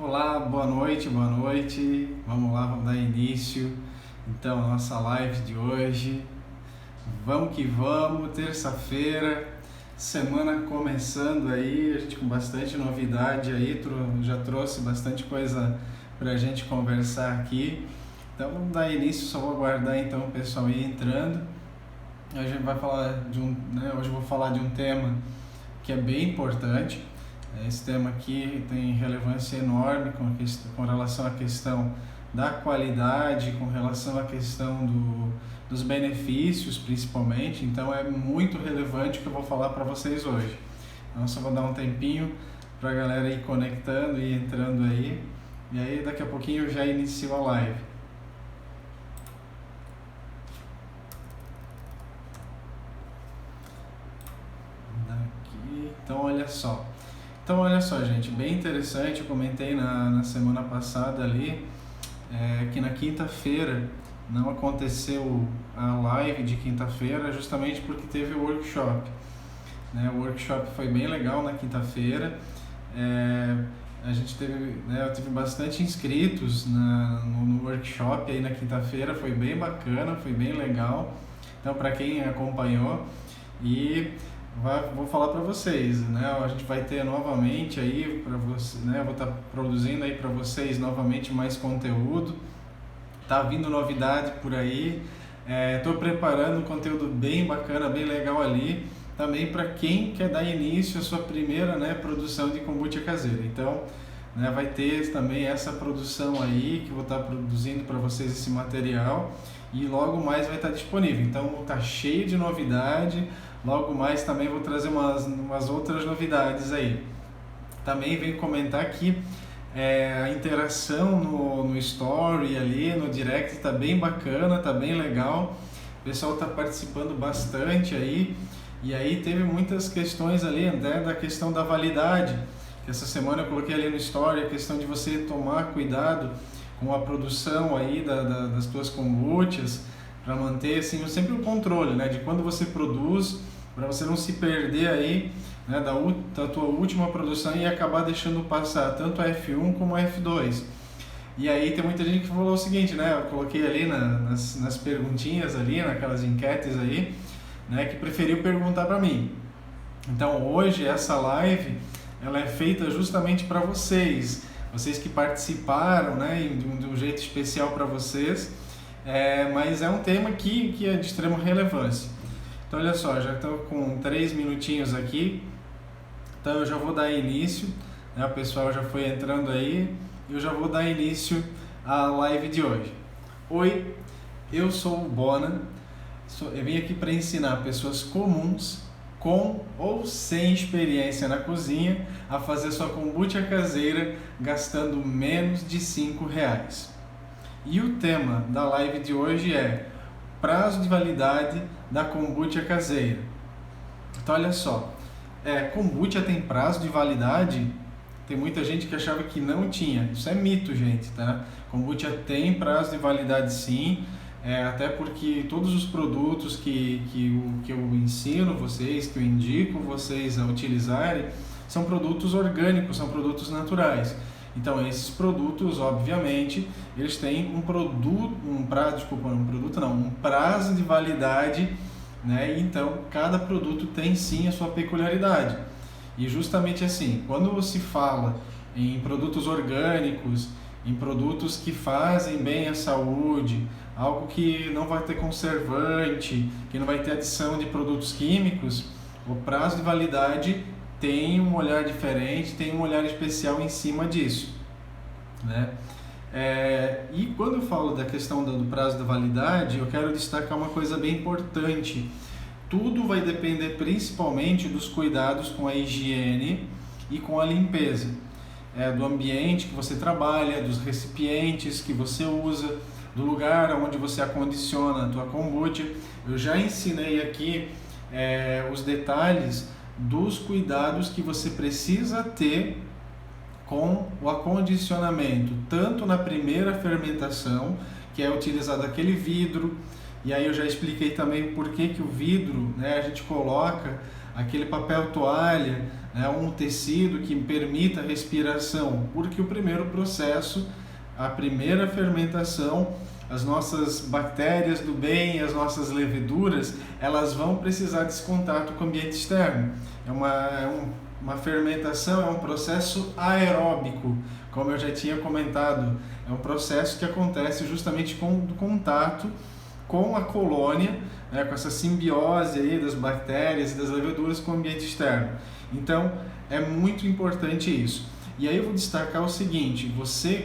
Olá, boa noite, boa noite. Vamos lá, vamos dar início então à nossa live de hoje. Vamos que vamos, terça-feira, semana começando aí, a gente com bastante novidade aí, já trouxe bastante coisa pra gente conversar aqui. Então vamos dar início, só vou aguardar então o pessoal ir entrando. Hoje a gente vai falar hoje eu vou falar de um tema que é bem importante. Esse tema aqui tem relevância enorme com relação à questão da qualidade, com relação à questão dos benefícios principalmente, então é muito relevante o que eu vou falar para vocês hoje. Então só vou dar um tempinho para a galera ir conectando e entrando aí, e aí daqui a pouquinho eu já inicio a live. Daqui, então olha só, gente, bem interessante, eu comentei na semana passada ali, que na quinta-feira não aconteceu a live de quinta-feira, justamente porque teve o workshop. Né? O workshop foi bem legal na quinta-feira, a gente teve, eu tive bastante inscritos no workshop aí na quinta-feira, foi bem bacana, foi bem legal, então para quem acompanhou, e vou falar para vocês, né? A gente vai ter novamente aí para você, né? Eu vou estar produzindo aí para vocês novamente mais conteúdo. Tá vindo novidade por aí. Estou preparando um conteúdo bem bacana, bem legal ali. Também para quem quer dar início à sua primeira, né, produção de kombucha caseira. Então, né, vai ter também essa produção aí que eu vou estar produzindo para vocês esse material e logo mais vai estar disponível. Então, tá cheio de novidade. Logo mais também vou trazer umas outras novidades aí. Também venho comentar aqui a interação no story ali, no direct, tá bem bacana, tá bem legal. O pessoal tá participando bastante aí. E aí teve muitas questões ali, né, da questão da validade. Que essa semana eu coloquei ali no story a questão de você tomar cuidado com a produção aí das tuas kombuchas, para manter assim, sempre o controle, né, de quando você produz, para você não se perder aí, né, da tua última produção e acabar deixando passar tanto a F1 como a F2. E aí tem muita gente que falou o seguinte, né, eu coloquei ali nas perguntinhas ali, naquelas enquetes aí, né, que preferiu perguntar para mim. Então hoje essa live ela é feita justamente para vocês que participaram, né, de um jeito especial para vocês, mas é um tema que é de extrema relevância. Então olha só, já estou com 3 minutinhos aqui, então eu já vou dar início, né, o pessoal já foi entrando aí, eu já vou dar início à live de hoje. Oi, eu sou o Bona, eu vim aqui para ensinar pessoas comuns, com ou sem experiência na cozinha, a fazer sua kombucha caseira gastando menos de R$5. E o tema da live de hoje é prazo de validade da kombucha caseira. Então olha só, kombucha tem prazo de validade? Tem muita gente que achava que não tinha. Isso é mito, gente, tá? Kombucha tem prazo de validade sim, até porque todos os produtos que eu ensino vocês, que eu indico vocês a utilizarem, são produtos orgânicos, são produtos naturais. Então esses produtos, obviamente, eles têm um prazo de validade, né? Então cada produto tem sim a sua peculiaridade. E justamente assim, quando se fala em produtos orgânicos, em produtos que fazem bem à saúde, algo que não vai ter conservante, que não vai ter adição de produtos químicos, o prazo de validade tem um olhar diferente, tem um olhar especial em cima disso, né? E quando eu falo da questão do prazo da validade, eu quero destacar uma coisa bem importante. Tudo vai depender principalmente dos cuidados com a higiene e com a limpeza, do ambiente que você trabalha, dos recipientes que você usa, do lugar onde você acondiciona a tua kombucha. Eu já ensinei aqui os detalhes dos cuidados que você precisa ter com o acondicionamento, tanto na primeira fermentação, que é utilizado aquele vidro, e aí eu já expliquei também por que o vidro, né, a gente coloca aquele papel toalha né, um tecido que permita a respiração, porque o primeiro processo, a primeira fermentação, as nossas bactérias do bem, as nossas leveduras, elas vão precisar desse contato com o ambiente externo. Uma fermentação é um processo aeróbico, como eu já tinha comentado, é um processo que acontece justamente com o contato com a colônia, né, com essa simbiose aí das bactérias e das leveduras com o ambiente externo. Então, é muito importante isso. E aí eu vou destacar o seguinte,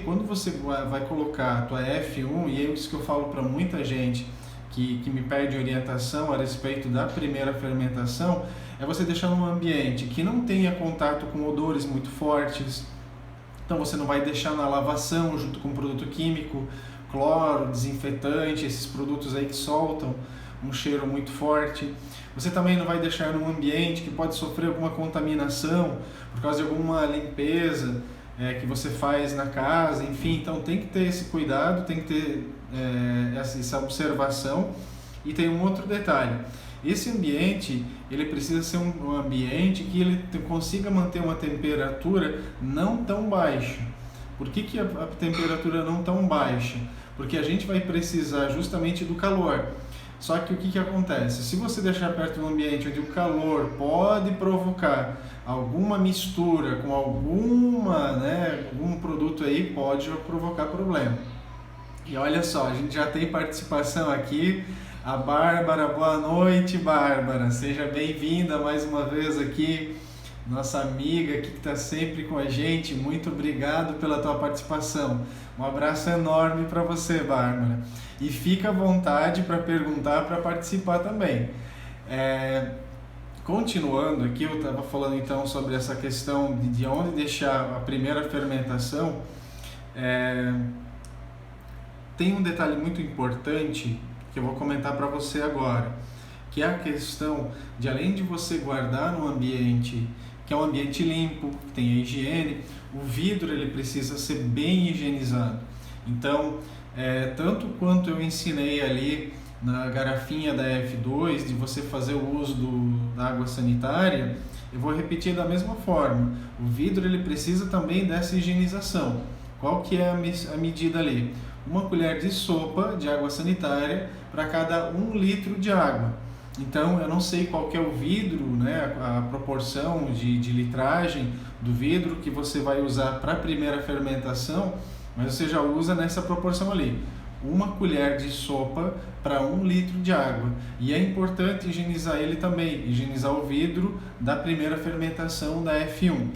quando você vai colocar a tua F1, e é isso que eu falo para muita gente que me pede orientação a respeito da primeira fermentação, é você deixar num ambiente que não tenha contato com odores muito fortes. Então você não vai deixar na lavação junto com produto químico, cloro, desinfetante, esses produtos aí que soltam um cheiro muito forte. Você também não vai deixar num ambiente que pode sofrer alguma contaminação por causa de alguma limpeza que você faz na casa, enfim. Então tem que ter esse cuidado, tem que ter essa observação. E tem um outro detalhe, esse ambiente ele precisa ser um ambiente que ele consiga manter uma temperatura não tão baixa. Por que a temperatura não tão baixa? Porque a gente vai precisar justamente do calor. Só que o que acontece? Se você deixar perto de um ambiente onde o calor pode provocar alguma mistura com algum produto aí, pode provocar problema. E olha só, a gente já tem participação aqui, a Bárbara. Boa noite, Bárbara, seja bem-vinda mais uma vez aqui, nossa amiga aqui que está sempre com a gente. Muito obrigado pela tua participação, um abraço enorme para você, Bárbara, e fica à vontade para perguntar, para participar também. Continuando aqui, eu estava falando então sobre essa questão de onde deixar a primeira fermentação. Tem um detalhe muito importante que eu vou comentar para você agora, que é a questão de, além de você guardar num ambiente que é um ambiente limpo, que tem a higiene, o vidro ele precisa ser bem higienizado. Então, tanto quanto eu ensinei ali na garrafinha da F2 de você fazer o uso da água sanitária, eu vou repetir da mesma forma. O vidro ele precisa também dessa higienização. Qual que é a medida ali? 1 colher de sopa de água sanitária para cada 1 litro de água. Então, eu não sei qual que é o vidro, né, a proporção de litragem do vidro que você vai usar para a primeira fermentação, mas você já usa nessa proporção ali. 1 colher de sopa para 1 litro de água. E é importante higienizar ele também, higienizar o vidro da primeira fermentação da F1.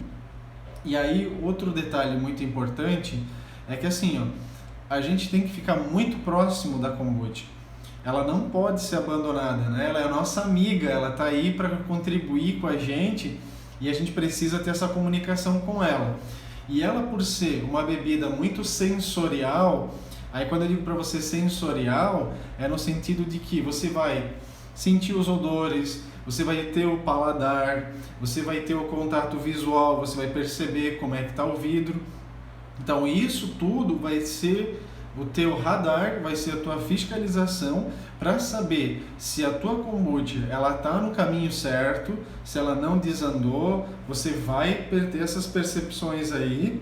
E aí, outro detalhe muito importante é que assim, a gente tem que ficar muito próximo da kombucha. Ela não pode ser abandonada, né? Ela é a nossa amiga, ela está aí para contribuir com a gente e a gente precisa ter essa comunicação com ela. E ela, por ser uma bebida muito sensorial, aí quando eu digo para você sensorial, é no sentido de que você vai sentir os odores, você vai ter o paladar, você vai ter o contato visual, você vai perceber como é que está o vidro. Então isso tudo vai ser o teu radar, vai ser a tua fiscalização para saber se a tua kombucha ela está no caminho certo, se ela não desandou. Você vai ter essas percepções aí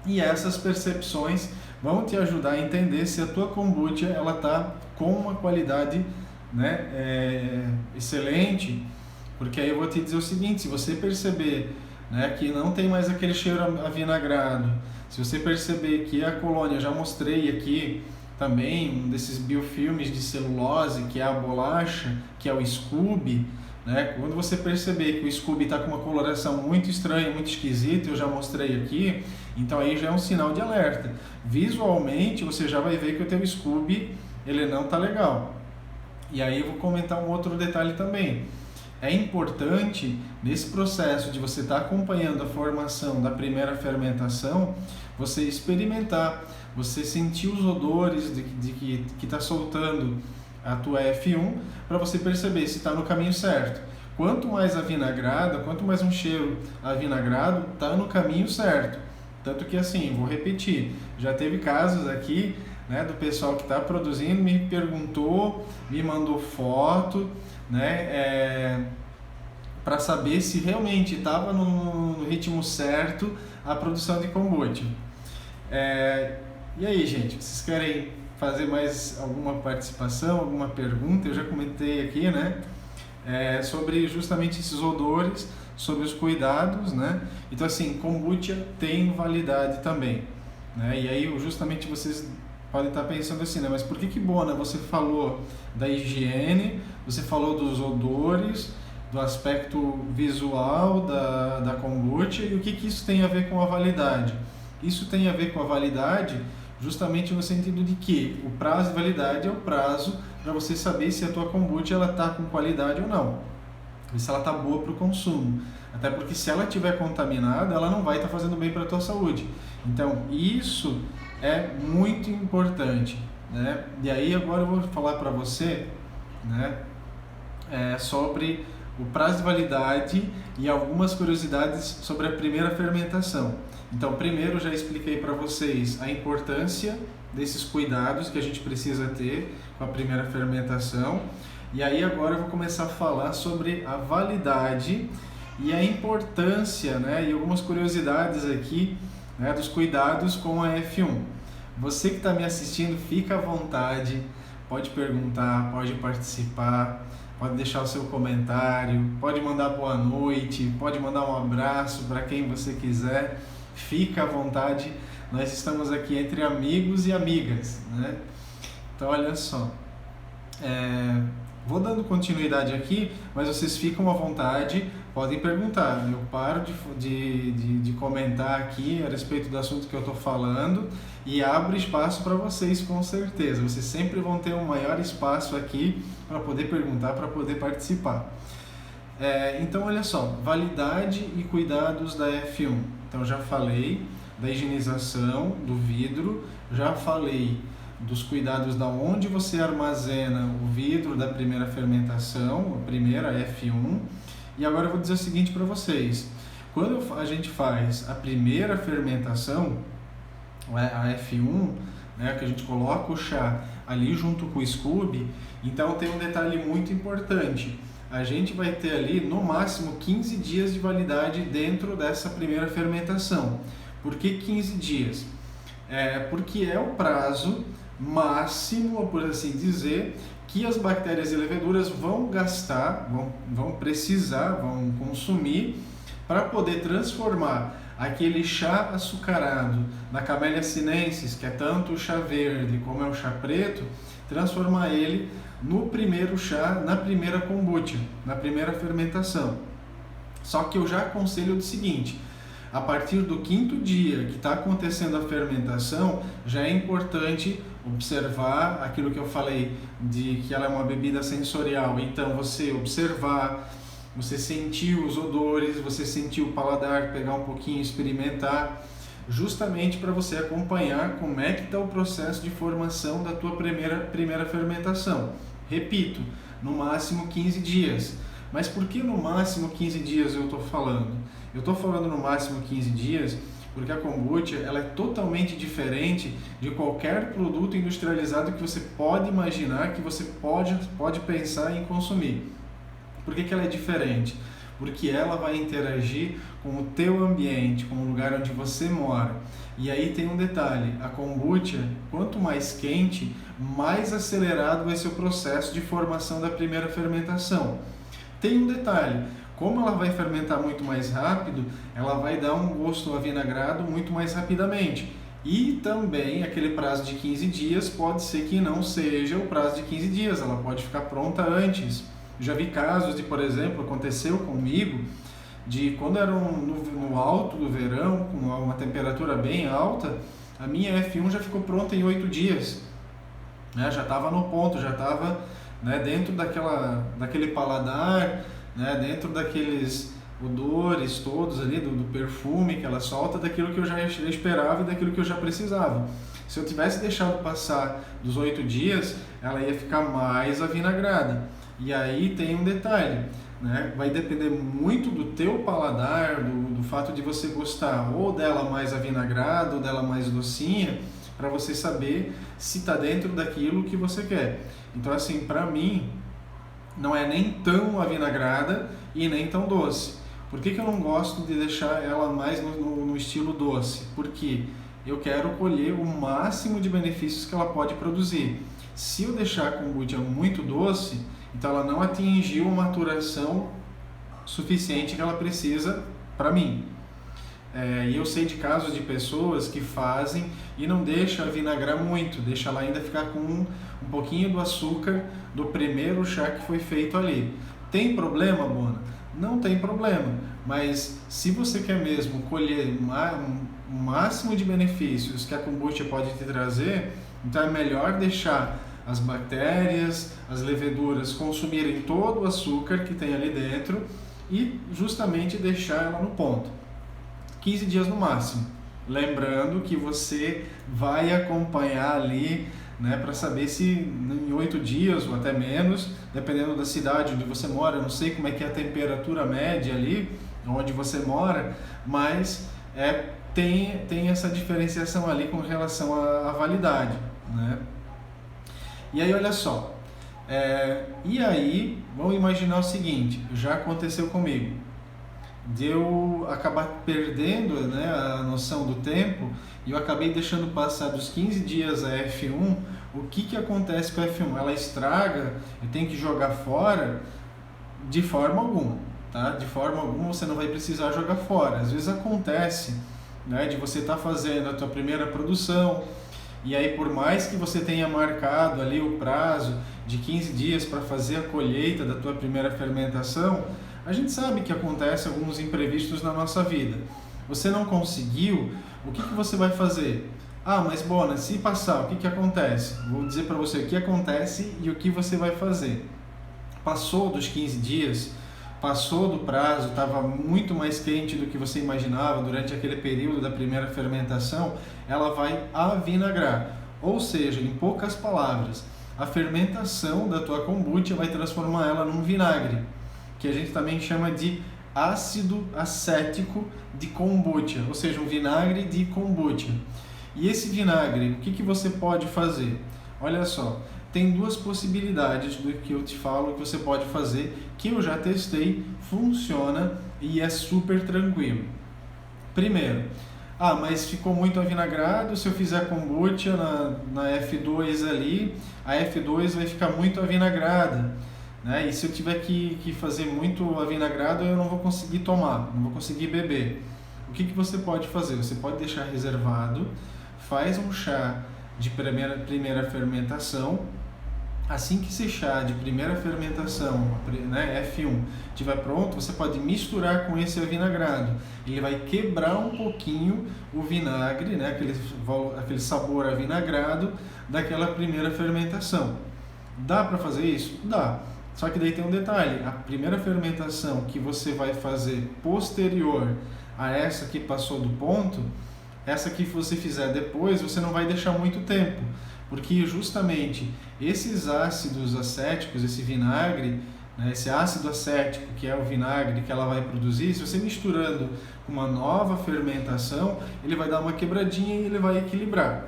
e essas percepções vão te ajudar a entender se a tua kombucha ela está com uma qualidade, né, excelente. Porque aí eu vou te dizer o seguinte, se você perceber, né, que não tem mais aquele cheiro avinagrado, se você perceber que a colônia, já mostrei aqui também um desses biofilmes de celulose, que é a bolacha, que é o Scooby, né? Quando você perceber que o Scooby está com uma coloração muito estranha, muito esquisita, eu já mostrei aqui, então aí já é um sinal de alerta. Visualmente você já vai ver que o teu Scooby ele não está legal. E aí eu vou comentar um outro detalhe também. É importante, nesse processo de você estar acompanhando a formação da primeira fermentação, você experimentar, você sentir os odores de que está soltando a tua F1, para você perceber se está no caminho certo. Quanto mais avinagrada, quanto mais um cheiro avinagrado, está no caminho certo. Tanto que assim, vou repetir, já teve casos aqui, né, do pessoal que está produzindo, me perguntou, me mandou foto, né, para saber se realmente estava no ritmo certo a produção de kombucha. E aí, gente, vocês querem fazer mais alguma participação, alguma pergunta? Eu já comentei aqui, né, sobre justamente esses odores, sobre os cuidados, né? Então, assim, kombucha tem validade também, né? E aí, justamente vocês podem estar pensando assim, né? Mas por que Bona, você falou da higiene, você falou dos odores, do aspecto visual da kombucha, e o que isso tem a ver com a validade? Isso tem a ver com a validade justamente no sentido de que o prazo de validade é o prazo para você saber se a tua kombucha está com qualidade ou não, e se ela está boa para o consumo. Até porque se ela estiver contaminada, ela não vai estar fazendo bem para a tua saúde. Então, isso é muito importante, né? E aí agora eu vou falar para você, né, sobre o prazo de validade e algumas curiosidades sobre a primeira fermentação. Então, primeiro já expliquei para vocês a importância desses cuidados que a gente precisa ter com a primeira fermentação. E aí agora eu vou começar a falar sobre a validade e a importância, né, e algumas curiosidades aqui, né, dos cuidados com a F1. Você que está me assistindo, fica à vontade, pode perguntar, pode participar, pode deixar o seu comentário, pode mandar boa noite, pode mandar um abraço para quem você quiser, fica à vontade, nós estamos aqui entre amigos e amigas, né? Então olha só, vou dando continuidade aqui, mas vocês ficam à vontade, podem perguntar, eu paro de comentar aqui a respeito do assunto que eu estou falando e abro espaço para vocês, com certeza. Vocês sempre vão ter um maior espaço aqui para poder perguntar, para poder participar. Então, olha só, validade e cuidados da F1. Então, já falei da higienização do vidro, já falei dos cuidados da onde você armazena o vidro da primeira fermentação, a primeira F1. E agora eu vou dizer o seguinte para vocês: quando a gente faz a primeira fermentação, a F1, né, que a gente coloca o chá ali junto com o Scooby, então tem um detalhe muito importante. A gente vai ter ali no máximo 15 dias de validade dentro dessa primeira fermentação. Por que 15 dias? Porque é o prazo máximo, por assim dizer, que as bactérias e leveduras vão gastar, vão precisar, vão consumir para poder transformar aquele chá açucarado na Camellia sinensis, que é tanto o chá verde como é o chá preto, transformar ele no primeiro chá, na primeira kombucha, na primeira fermentação. Só que eu já aconselho o seguinte: a partir do 5º dia que está acontecendo a fermentação, já é importante observar aquilo que eu falei, de que ela é uma bebida sensorial. Então, você observar, você sentir os odores, você sentir o paladar, pegar um pouquinho, experimentar, justamente para você acompanhar como é que está o processo de formação da tua primeira fermentação. Repito, no máximo 15 dias. Mas por que no máximo 15 dias eu estou falando? Eu estou falando no máximo 15 dias porque a kombucha ela é totalmente diferente de qualquer produto industrializado que você pode imaginar, que você pode pensar em consumir. Por que ela é diferente? Porque ela vai interagir com o teu ambiente, com o lugar onde você mora. E aí tem um detalhe: a kombucha, quanto mais quente, mais acelerado vai ser o processo de formação da primeira fermentação. Tem um detalhe: como ela vai fermentar muito mais rápido, ela vai dar um gosto avinagrado muito mais rapidamente. E também aquele prazo de 15 dias pode ser que não seja o prazo de 15 dias, ela pode ficar pronta antes. Já vi casos de, por exemplo, aconteceu comigo, de quando era no alto do verão, com uma temperatura bem alta, a minha F1 já ficou pronta em 8 dias. Né? Já estava no ponto, já estava, né, dentro daquele paladar, né, dentro daqueles odores todos ali, do perfume que ela solta, daquilo que eu já esperava e daquilo que eu já precisava. Se eu tivesse deixado passar dos 8 dias, ela ia ficar mais avinagrada. E aí tem um detalhe, né? Vai depender muito do teu paladar, do fato de você gostar ou dela mais avinagrada ou dela mais docinha, para você saber se está dentro daquilo que você quer. Então, assim, para mim, não é nem tão avinagrada e nem tão doce. Por que eu não gosto de deixar ela mais no estilo doce? Porque eu quero colher o máximo de benefícios que ela pode produzir. Se eu deixar a kombucha muito doce, então ela não atingiu a maturação suficiente que ela precisa para mim. E eu sei de casos de pessoas que fazem e não deixam vinagrar muito, deixa ela ainda ficar com um pouquinho do açúcar do primeiro chá que foi feito ali. Tem problema, Bona? Não tem problema, mas se você quer mesmo colher o máximo de benefícios que a kombucha pode te trazer, então é melhor deixar as bactérias, as leveduras consumirem todo o açúcar que tem ali dentro e justamente deixar ela no ponto. 15 dias no máximo. Lembrando que você vai acompanhar ali, né, para saber se em 8 dias ou até menos, dependendo da cidade onde você mora, eu não sei como é que é a temperatura média ali, onde você mora, mas tem essa diferenciação ali com relação à validade, né? E aí, olha só, e aí, vamos imaginar o seguinte, já aconteceu comigo, de eu acabar perdendo, né, a noção do tempo e eu acabei deixando passar dos 15 dias a F1. O que acontece com a F1? Ela estraga, eu tenho que jogar fora? De forma alguma, tá? De forma alguma você não vai precisar jogar fora. Às vezes acontece, né, de você estar fazendo a tua primeira produção e aí por mais que você tenha marcado ali o prazo de 15 dias para fazer a colheita da tua primeira fermentação, a gente sabe que acontece alguns imprevistos na nossa vida. Você não conseguiu, o que você vai fazer? Mas Bona, se passar, o que acontece? Vou dizer para você o que acontece e o que você vai fazer. Passou dos 15 dias, passou do prazo, estava muito mais quente do que você imaginava durante aquele período da primeira fermentação, ela vai avinagrar. Ou seja, em poucas palavras, a fermentação da tua kombucha vai transformar ela num vinagre, que a gente também chama de ácido acético de kombucha, ou seja, um vinagre de kombucha. E esse vinagre, o que você pode fazer? Olha só, tem duas possibilidades do que eu te falo que você pode fazer, que eu já testei, funciona e é super tranquilo. Primeiro, mas ficou muito avinagrado, se eu fizer kombucha na F2 ali, a F2 vai ficar muito avinagrada, né? E se eu tiver que fazer muito avinagrado, eu não vou conseguir tomar, não vou conseguir beber. O que você pode fazer? Você pode deixar reservado, faz um chá de primeira fermentação. Assim que esse chá de primeira fermentação, né, F1, estiver pronto, você pode misturar com esse avinagrado. Ele vai quebrar um pouquinho o vinagre, né, aquele sabor avinagrado daquela primeira fermentação. Dá para fazer isso? Dá. Só que daí tem um detalhe, a primeira fermentação que você vai fazer posterior a essa que passou do ponto, essa que você fizer depois, você não vai deixar muito tempo, porque justamente esses ácidos acéticos, esse vinagre, né, esse ácido acético que é o vinagre que ela vai produzir, se você misturando com uma nova fermentação, ele vai dar uma quebradinha e ele vai equilibrar.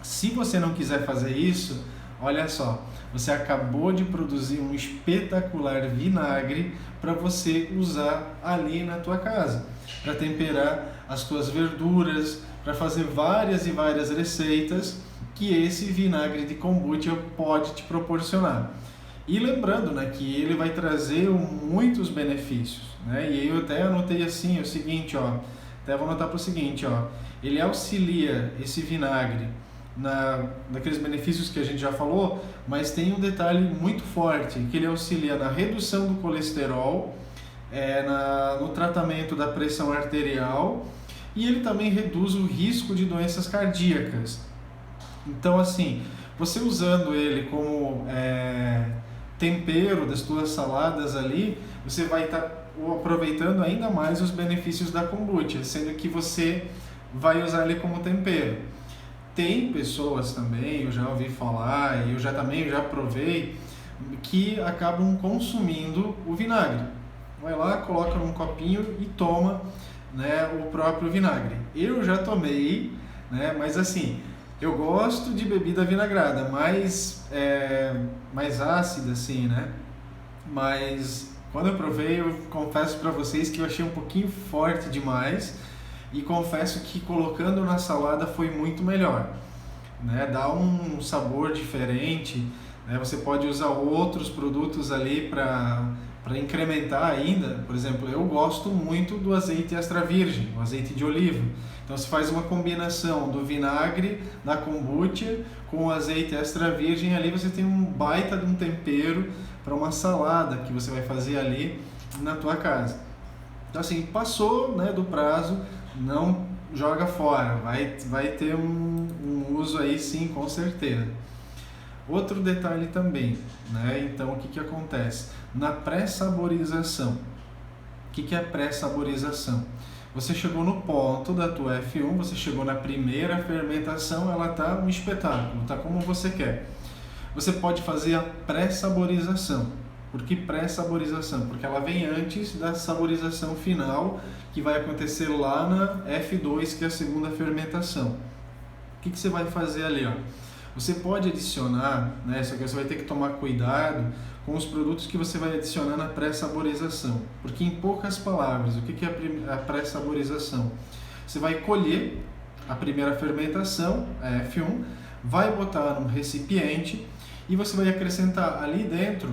Se você não quiser fazer isso, olha só, você acabou de produzir um espetacular vinagre para você usar ali na tua casa, para temperar as tuas verduras, para fazer várias e várias receitas que esse vinagre de kombucha pode te proporcionar. E lembrando, né, que ele vai trazer muitos benefícios, né? E eu até anotei assim, o seguinte, até vou anotar para o seguinte, ele auxilia esse vinagre daqueles benefícios que a gente já falou, mas tem um detalhe muito forte, que ele auxilia na redução do colesterol, no tratamento da pressão arterial, e ele também reduz o risco de doenças cardíacas. Então, assim, você usando ele como tempero das tuas saladas ali, você vai estar aproveitando ainda mais os benefícios da kombucha, sendo que você vai usar ele como tempero. Tem pessoas também, eu já ouvi falar, e eu já provei, que acabam consumindo o vinagre. Vai lá, coloca num copinho e toma, né, o próprio vinagre. Eu já tomei, né, mas assim, eu gosto de bebida vinagrada, mais ácida assim, né? mas quando eu provei, eu confesso para vocês que eu achei um pouquinho forte demais e confesso que colocando na salada foi muito melhor, né? Dá um sabor diferente, né? Você pode usar outros produtos ali para incrementar ainda. Por exemplo, eu gosto muito do azeite extra virgem, o azeite de oliva. Então se faz uma combinação do vinagre da kombucha com o azeite extra virgem, ali você tem um baita de um tempero para uma salada que você vai fazer ali na tua casa. Então assim, passou, né, do prazo, não joga fora, vai ter um uso aí sim, com certeza. Outro detalhe também, né? Então o que acontece? Na pré-saborização. O que é pré-saborização? Você chegou no ponto da tua F1, você chegou na primeira fermentação, ela tá um espetáculo, tá como você quer. Você pode fazer a pré-saborização. Por que pré-saborização? Porque ela vem antes da saborização final, que vai acontecer lá na F2, que é a segunda fermentação. O que você vai fazer ali, ó? Você pode adicionar, né, só que você vai ter que tomar cuidado com os produtos que você vai adicionar na pré-saborização. Porque, em poucas palavras, o que é a pré-saborização? Você vai colher a primeira fermentação, a F1, vai botar num recipiente e você vai acrescentar ali dentro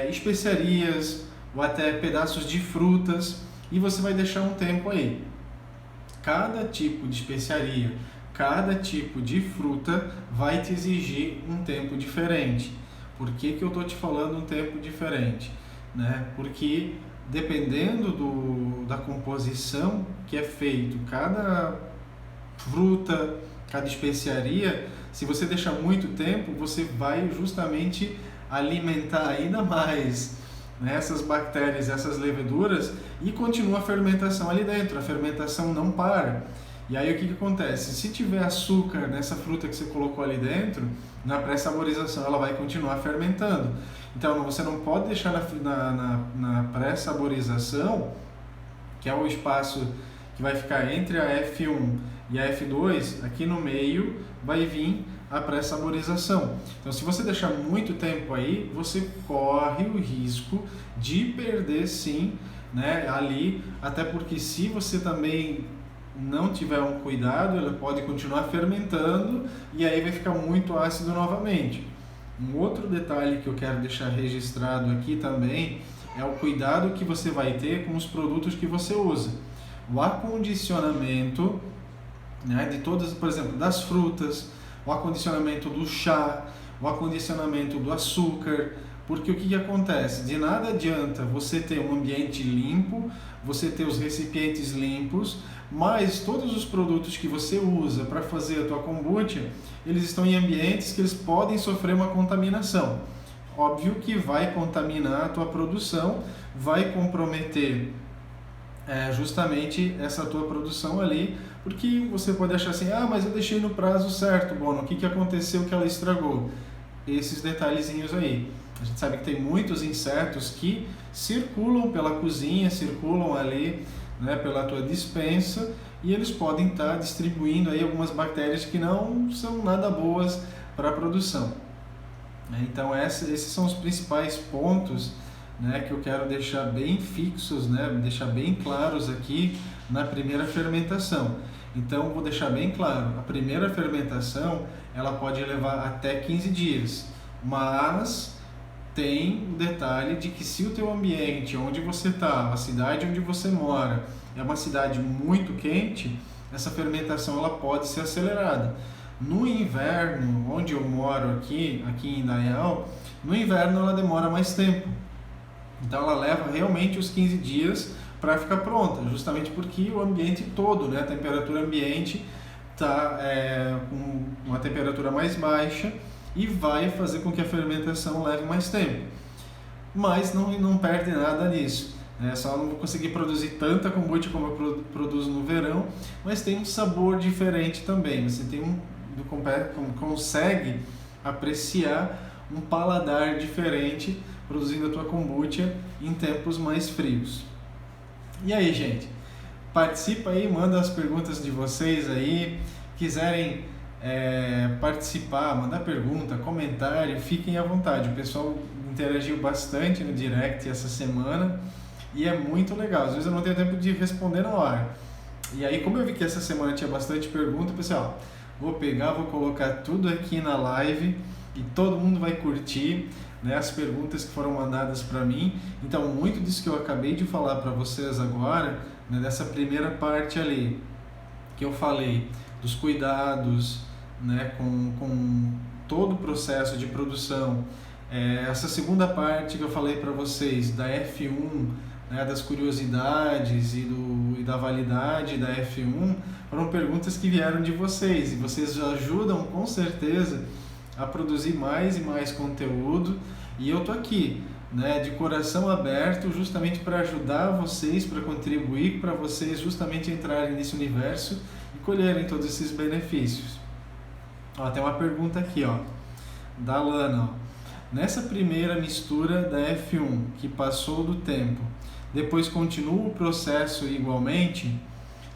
especiarias ou até pedaços de frutas, e você vai deixar um tempo aí. Cada tipo de especiaria, cada tipo de fruta vai te exigir um tempo diferente. Por que eu estou te falando um tempo diferente? Né? Porque dependendo da composição que é feito, cada fruta, cada especiaria, se você deixar muito tempo, você vai justamente alimentar ainda mais, né, essas bactérias, essas leveduras, e continua a fermentação ali dentro, a fermentação não para. E aí o que acontece? Se tiver açúcar nessa fruta que você colocou ali dentro, na pré-saborização ela vai continuar fermentando. Então você não pode deixar na pré-saborização, que é o espaço que vai ficar entre a F1 e a F2, aqui no meio vai vir a pré-saborização. Então se você deixar muito tempo aí, você corre o risco de perder sim, né, ali, até porque se você também não tiver um cuidado, ela pode continuar fermentando e aí vai ficar muito ácido novamente. Um outro detalhe que eu quero deixar registrado aqui também é o cuidado que você vai ter com os produtos que você usa. O acondicionamento, né, de todas, por exemplo, das frutas, o acondicionamento do chá, o acondicionamento do açúcar, porque o que acontece? De nada adianta você ter um ambiente limpo, você ter os recipientes limpos, mas todos os produtos que você usa para fazer a tua kombucha, eles estão em ambientes que eles podem sofrer uma contaminação. Óbvio que vai contaminar a tua produção, vai comprometer justamente essa tua produção ali, porque você pode achar assim, mas eu deixei no prazo certo, bom, o que aconteceu que ela estragou? Esses detalhezinhos aí. A gente sabe que tem muitos insetos que circulam pela cozinha, circulam ali, né, pela tua despensa, e eles podem estar distribuindo aí algumas bactérias que não são nada boas para a produção. Então esses são os principais pontos, né, que eu quero deixar bem fixos, né, deixar bem claros aqui na primeira fermentação. Então vou deixar bem claro, a primeira fermentação ela pode levar até 15 dias, mas tem o detalhe de que se o teu ambiente, onde você está, a cidade onde você mora, é uma cidade muito quente, essa fermentação ela pode ser acelerada. No inverno, onde eu moro aqui em Indaial, no inverno ela demora mais tempo. Então ela leva realmente os 15 dias para ficar pronta, justamente porque o ambiente todo, né, a temperatura ambiente está com uma temperatura mais baixa e vai fazer com que a fermentação leve mais tempo. Mas não perde nada nisso. Só não vou conseguir produzir tanta kombucha como eu produzo no verão, mas tem um sabor diferente também. Você consegue apreciar um paladar diferente produzindo a tua kombucha em tempos mais frios. E aí, gente? Participa aí, manda as perguntas de vocês aí. Quiserem participar, mandar pergunta, comentário, fiquem à vontade. O pessoal interagiu bastante no direct essa semana e é muito legal. Às vezes eu não tenho tempo de responder na hora. E aí, como eu vi que essa semana tinha bastante pergunta, pessoal, vou pegar, vou colocar tudo aqui na live e todo mundo vai curtir, né, as perguntas que foram mandadas para mim. Então, muito disso que eu acabei de falar para vocês agora, né, dessa primeira parte ali, que eu falei dos cuidados, né, com todo o processo de produção, essa segunda parte que eu falei para vocês da F1, né, das curiosidades e da validade da F1, foram perguntas que vieram de vocês e vocês ajudam com certeza a produzir mais e mais conteúdo, e eu tô aqui, né, de coração aberto, justamente para ajudar vocês, para contribuir para vocês justamente entrarem nesse universo e colherem todos esses benefícios. Ó, tem uma pergunta aqui, ó, da Lana, ó. Nessa primeira mistura da F1 que passou do tempo, depois continua o processo igualmente?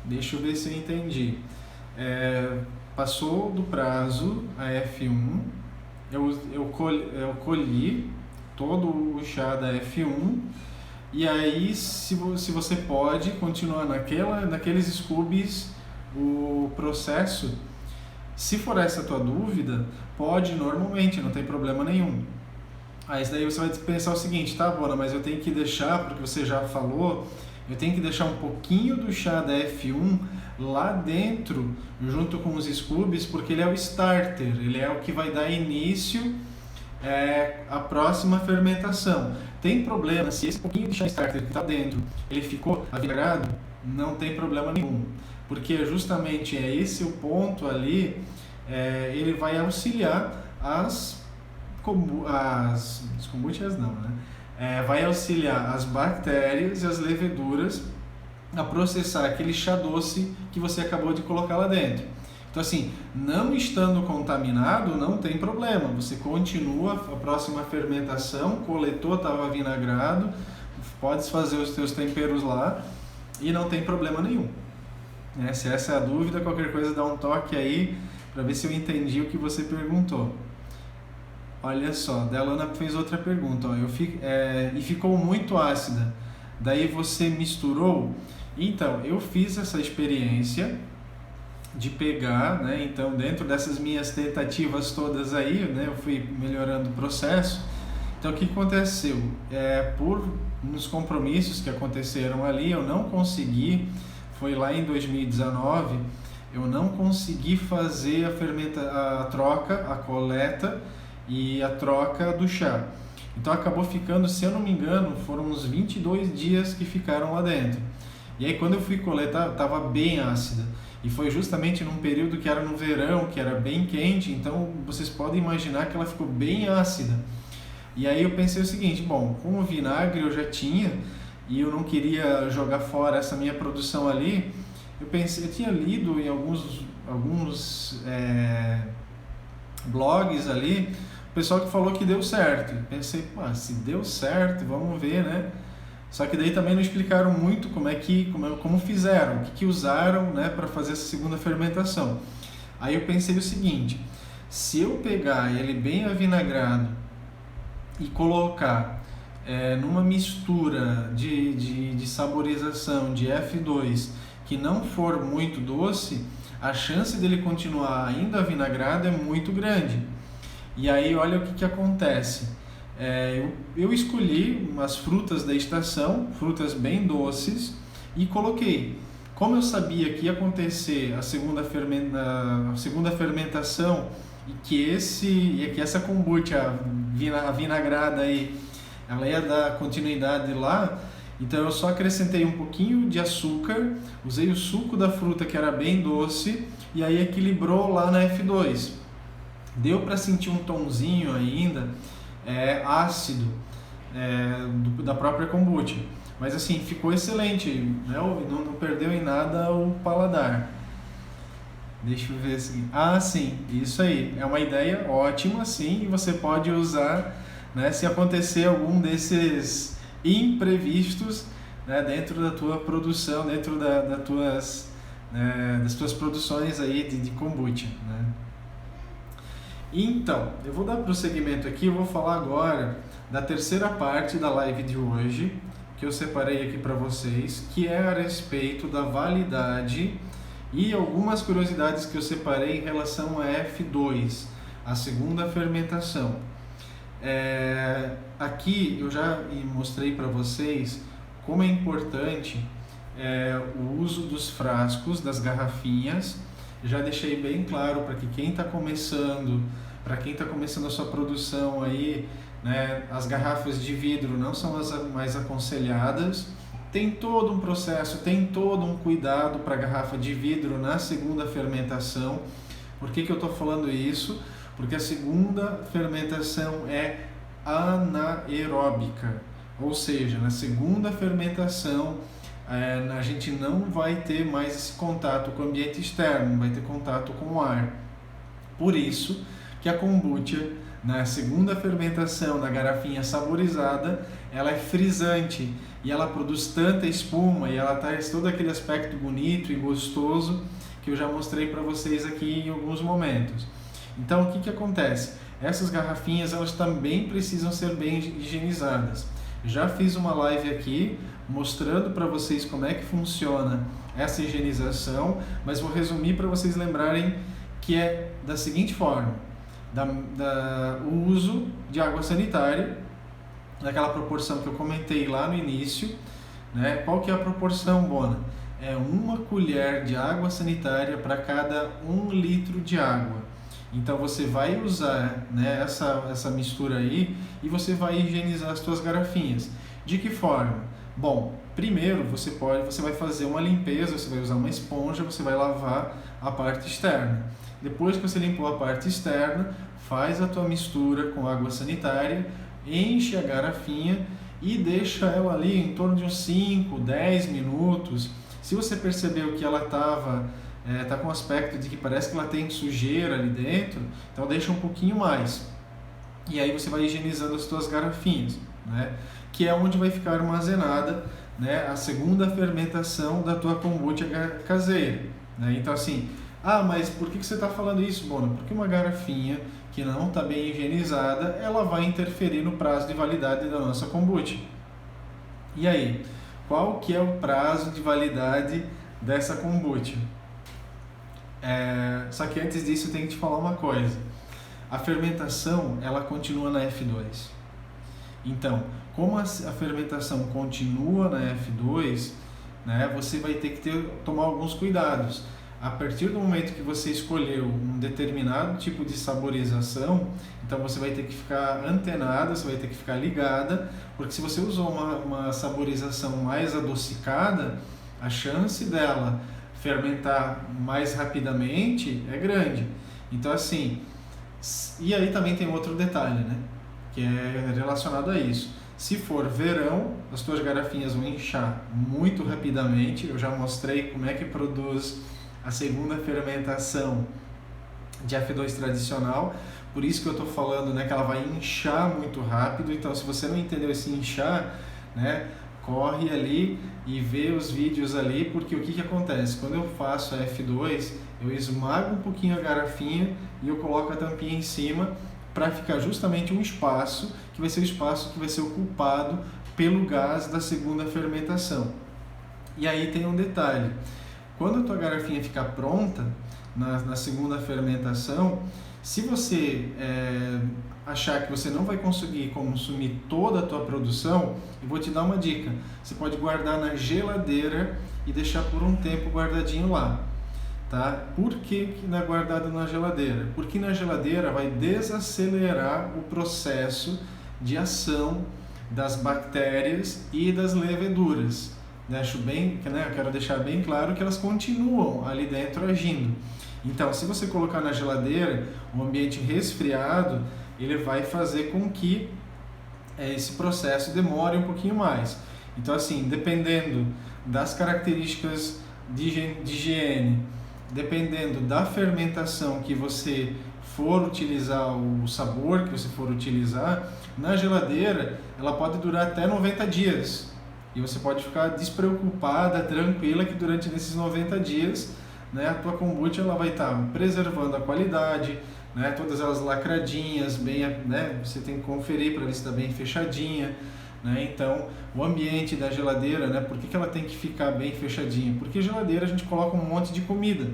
Deixa eu ver se eu entendi. Passou do prazo a F1, eu colhi todo o chá da F1, e aí se você pode continuar naqueles scoops o processo. Se for essa a tua dúvida, pode normalmente, não tem problema nenhum. Aí daí você vai pensar o seguinte, tá, Bona, mas eu tenho que deixar, porque você já falou, eu tenho que deixar um pouquinho do chá da F1 lá dentro, junto com os scoops, porque ele é o starter, ele é o que vai dar início à próxima fermentação. Tem problema se esse pouquinho de chá starter que está dentro, ele ficou avinagrado? Não tem problema nenhum, porque justamente esse o ponto ali, ele vai auxiliar as kombuchas não, né? Vai auxiliar as bactérias e as leveduras a processar aquele chá doce que você acabou de colocar lá dentro. Então assim, não estando contaminado, não tem problema, você continua a próxima fermentação, coletou, estava vinagrado, pode fazer os teus temperos lá e não tem problema nenhum. Se essa é a dúvida, qualquer coisa dá um toque aí para ver se eu entendi o que você perguntou. Olha só, a Delana fez outra pergunta, ó, e ficou muito ácida, daí você misturou? Então, eu fiz essa experiência de pegar, né, então dentro dessas minhas tentativas todas aí, né, eu fui melhorando o processo. Então o que aconteceu? Por uns compromissos que aconteceram ali, eu não consegui, foi lá em 2019, eu não consegui fazer a troca, a coleta e a troca do chá. Então acabou ficando, se eu não me engano, foram uns 22 dias que ficaram lá dentro. E aí quando eu fui coletar, estava bem ácida. E foi justamente num período que era no verão, que era bem quente, então vocês podem imaginar que ela ficou bem ácida. E aí eu pensei o seguinte, bom, como vinagre eu já tinha, e eu não queria jogar fora essa minha produção ali, eu tinha lido em alguns blogs ali, o pessoal que falou que deu certo. Pensei, se deu certo, vamos ver, né? Só que daí também não explicaram muito como fizeram, o que usaram, né, para fazer essa segunda fermentação. Aí eu pensei o seguinte, se eu pegar ele bem avinagrado e colocar numa mistura de saborização de F2 que não for muito doce, a chance dele continuar ainda avinagrado é muito grande. E aí olha o que acontece. Eu escolhi umas frutas da estação, frutas bem doces, e coloquei. Como eu sabia que ia acontecer a segunda fermentação e que essa kombucha vinagrada aí, ela ia dar continuidade lá, então eu só acrescentei um pouquinho de açúcar, usei o suco da fruta que era bem doce e aí equilibrou lá na F2. Deu para sentir um tonzinho ainda ácido da própria kombucha, mas assim, ficou excelente, né? Não perdeu em nada o paladar. Deixa eu ver assim. Sim, isso aí, é uma ideia ótima, sim, e você pode usar, né, se acontecer algum desses imprevistos, né, dentro da tua produção, dentro das tuas produções aí de kombucha, né? Então, eu vou dar prosseguimento aqui, eu vou falar agora da terceira parte da live de hoje, que eu separei aqui para vocês, que é a respeito da validade e algumas curiosidades que eu separei em relação a F2, a segunda fermentação. Aqui eu já mostrei para vocês como é importante o uso dos frascos, das garrafinhas. Já deixei bem claro para que quem está começando, a sua produção aí, né, as garrafas de vidro não são as mais aconselhadas. Tem todo um processo, tem todo um cuidado para a garrafa de vidro na segunda fermentação. Por que eu estou falando isso? Porque a segunda fermentação é anaeróbica, ou seja, na segunda fermentação a gente não vai ter mais esse contato com o ambiente externo, vai ter contato com o ar. Por isso que a kombucha, na segunda fermentação, na garrafinha saborizada, ela é frisante e ela produz tanta espuma e ela traz todo aquele aspecto bonito e gostoso que eu já mostrei para vocês aqui em alguns momentos. Então, o que acontece? Essas garrafinhas, elas também precisam ser bem higienizadas. Já fiz uma live aqui mostrando para vocês como é que funciona essa higienização, mas vou resumir para vocês lembrarem que é da seguinte forma: o uso de água sanitária, naquela proporção que eu comentei lá no início, né? Qual que é a proporção, Bona? É 1 colher de água sanitária para cada 1 litro de água. Então você vai usar, né, essa mistura aí e você vai higienizar as suas garrafinhas. De que forma? Bom, primeiro você vai fazer uma limpeza, você vai usar uma esponja, você vai lavar a parte externa. Depois que você limpou a parte externa, faz a tua mistura com água sanitária, enche a garrafinha e deixa ela ali em torno de uns 5, 10 minutos. Se você percebeu que ela tá com aspecto de que parece que ela tem sujeira ali dentro, então deixa um pouquinho mais. E aí você vai higienizando as suas garrafinhas, né? Que é onde vai ficar armazenada, né, a segunda fermentação da tua kombucha caseira, né? Então assim, mas por que você está falando isso, Bona? Porque uma garrafinha que não está bem higienizada, ela vai interferir no prazo de validade da nossa kombucha. E aí, qual que é o prazo de validade dessa kombucha? Só que antes disso eu tenho que te falar uma coisa. A fermentação, ela continua na F2. Então, como a fermentação continua na F2, né, você vai ter que tomar alguns cuidados. A partir do momento que você escolheu um determinado tipo de saborização, então você vai ter que ficar antenada, você vai ter que ficar ligada, porque se você usou uma saborização mais adocicada, a chance dela fermentar mais rapidamente é grande. Então assim, e aí também tem outro detalhe, né, que é relacionado a isso. Se for verão, as tuas garrafinhas vão inchar muito rapidamente. Eu já mostrei como é que produz a segunda fermentação de F2 tradicional, por isso que eu estou falando, né, que ela vai inchar muito rápido. Então, se você não entendeu esse inchar, né, corre ali e vê os vídeos ali, porque o que acontece? Quando eu faço a F2, eu esmago um pouquinho a garrafinha e eu coloco a tampinha em cima para ficar justamente um espaço, que vai ser o espaço que vai ser ocupado pelo gás da segunda fermentação. E aí tem um detalhe: quando a tua garrafinha ficar pronta, na segunda fermentação, se você achar que você não vai conseguir consumir toda a tua produção, eu vou te dar uma dica: você pode guardar na geladeira e deixar por um tempo guardadinho lá. Tá? Por que não é guardado na geladeira? Porque na geladeira vai desacelerar o processo de ação das bactérias e das leveduras. Eu quero deixar bem claro que elas continuam ali dentro agindo. Então, se você colocar na geladeira, um ambiente resfriado, ele vai fazer com que esse processo demore um pouquinho mais. Então, assim, dependendo das características de higiene, dependendo da fermentação que você for utilizar, o sabor que você for utilizar, na geladeira ela pode durar até 90 dias. E você pode ficar despreocupada, tranquila, que durante esses 90 dias, né, a tua kombucha ela vai estar preservando a qualidade, né? Todas elas lacradinhas, bem, né? Você tem que conferir para ver se está bem fechadinha, né? Então, o ambiente da geladeira, né? Por que ela tem que ficar bem fechadinha? Porque geladeira a gente coloca um monte de comida.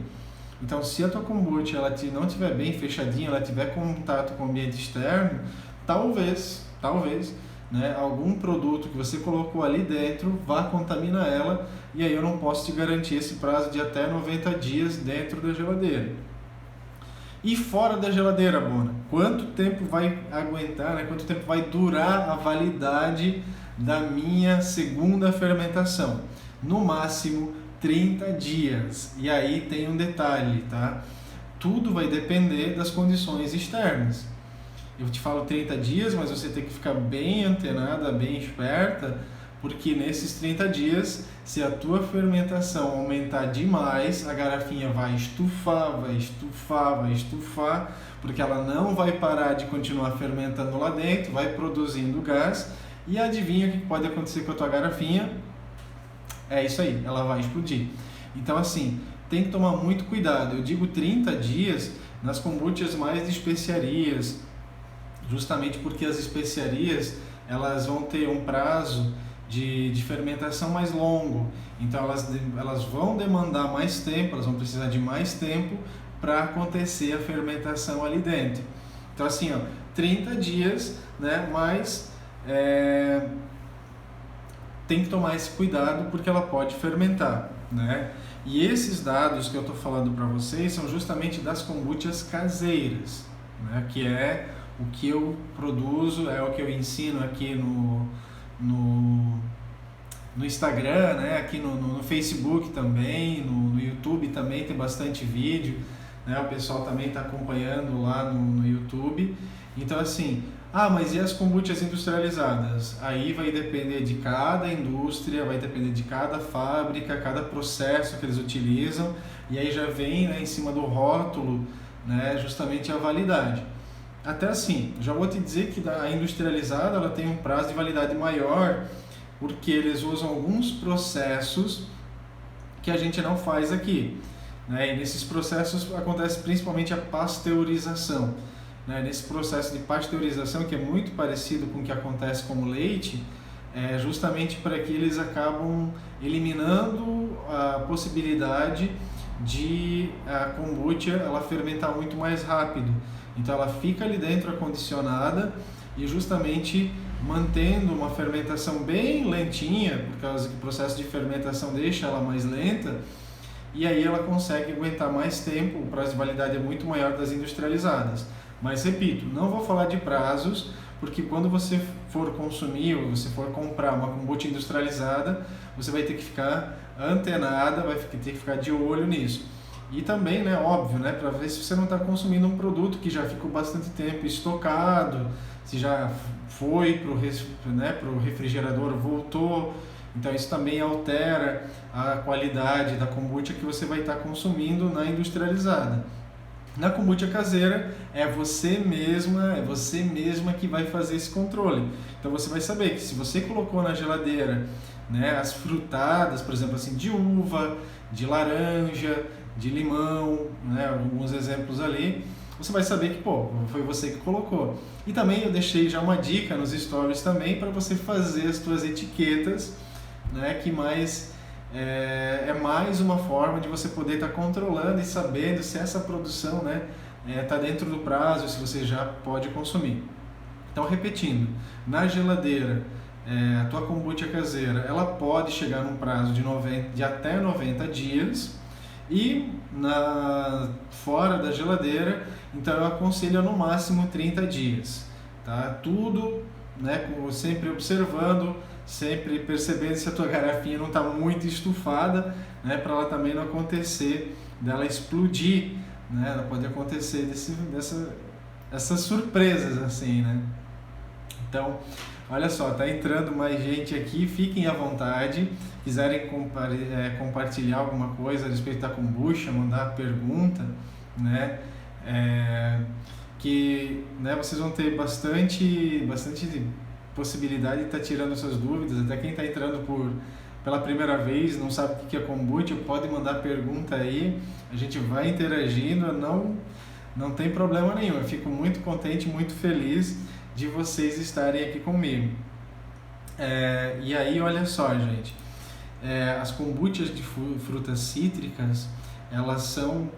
Então, se a tua kombucha não estiver bem fechadinha, ela tiver contato com o ambiente externo, talvez, né, algum produto que você colocou ali dentro vá contaminar ela, e aí eu não posso te garantir esse prazo de até 90 dias dentro da geladeira. E fora da geladeira, Bona, quanto tempo vai aguentar, né? Quanto tempo vai durar a validade da minha segunda fermentação? No máximo 30 dias. E aí tem um detalhe, tá? Tudo vai depender das condições externas. Eu te falo 30 dias, mas você tem que ficar bem antenada, bem esperta, porque nesses 30 dias, se a tua fermentação aumentar demais, a garrafinha vai estufar, porque ela não vai parar de continuar fermentando lá dentro, vai produzindo gás, e adivinha o que pode acontecer com a tua garrafinha? É isso aí, ela vai explodir. Então assim, tem que tomar muito cuidado. Eu digo 30 dias nas kombuchas mais de especiarias, justamente porque as especiarias elas vão ter um prazo de fermentação mais longo, então elas vão demandar mais tempo, elas vão precisar de mais tempo para acontecer a fermentação ali dentro. Então assim, ó, 30 dias, né, mas tem que tomar esse cuidado porque ela pode fermentar, né? E esses dados que eu estou falando para vocês são justamente das kombuchas caseiras, né, que é o que eu produzo, é o que eu ensino aqui no Instagram, né? Aqui no Facebook também, no YouTube também tem bastante vídeo, né? O pessoal também está acompanhando lá no YouTube. Então assim, mas e as kombuchas industrializadas? Aí vai depender de cada indústria, vai depender de cada fábrica, cada processo que eles utilizam, e aí já vem, né, em cima do rótulo, né, justamente a validade. Até assim, já vou te dizer que a industrializada ela tem um prazo de validade maior, porque eles usam alguns processos que a gente não faz aqui, né? E nesses processos acontece principalmente a pasteurização, né? Nesse processo de pasteurização, que é muito parecido com o que acontece com o leite, é justamente para que eles acabam eliminando a possibilidade de a kombucha ela fermentar muito mais rápido. Então ela fica ali dentro acondicionada e justamente mantendo uma fermentação bem lentinha, por causa que o processo de fermentação deixa ela mais lenta, e aí ela consegue aguentar mais tempo, o prazo de validade é muito maior das industrializadas. Mas repito, não vou falar de prazos, porque quando você for consumir ou você for comprar uma kombucha industrializada, você vai ter que ficar antenada, vai ter que ficar de olho nisso. E também, né, óbvio, né, para ver se você não está consumindo um produto que já ficou bastante tempo estocado, se já foi para o refrigerador, voltou. Então isso também altera a qualidade da kombucha que você vai estar consumindo na industrializada. Na kombucha caseira é você mesma que vai fazer esse controle. Então você vai saber que se você colocou na geladeira, né, as frutadas, por exemplo, assim, de uva, de laranja, de limão, né, alguns exemplos ali, você vai saber que foi você que colocou. E também eu deixei já uma dica nos stories também para você fazer as suas etiquetas, né, que é mais uma forma de você poder estar controlando e sabendo se essa produção, né, está dentro do prazo, se você já pode consumir. Então, repetindo, na geladeira, a tua kombucha caseira, ela pode chegar num prazo de até 90 dias, e fora da geladeira, então eu aconselho no máximo 30 dias, tá? Tudo, né, sempre observando, sempre percebendo se a tua garrafinha não está muito estufada, né, para ela também não acontecer dela explodir, né? Ela pode acontecer essas surpresas assim, né? Então, olha só, tá entrando mais gente aqui, fiquem à vontade, quiserem compartilhar alguma coisa a respeito da kombucha, mandar pergunta, né, que, né, vocês vão ter bastante possibilidade de estar tirando suas dúvidas. Até quem está entrando pela primeira vez, não sabe o que é kombucha, pode mandar pergunta aí, a gente vai interagindo. Não tem problema nenhum, eu fico muito contente, muito feliz de vocês estarem aqui comigo. E aí, olha só, gente, as kombuchas de frutas cítricas, elas são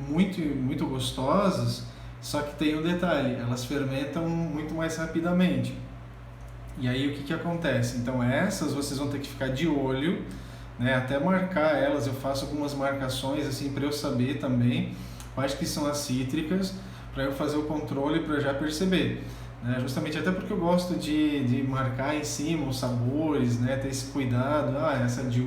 muito, muito gostosas, só que tem um detalhe, elas fermentam muito mais rapidamente. E aí o que acontece? Então essas vocês vão ter que ficar de olho, né, até marcar elas. Eu faço algumas marcações assim para eu saber também quais que são as cítricas, para eu fazer o controle, para já perceber, né? Justamente até porque eu gosto de marcar em cima os sabores, né, ter esse cuidado. Essa de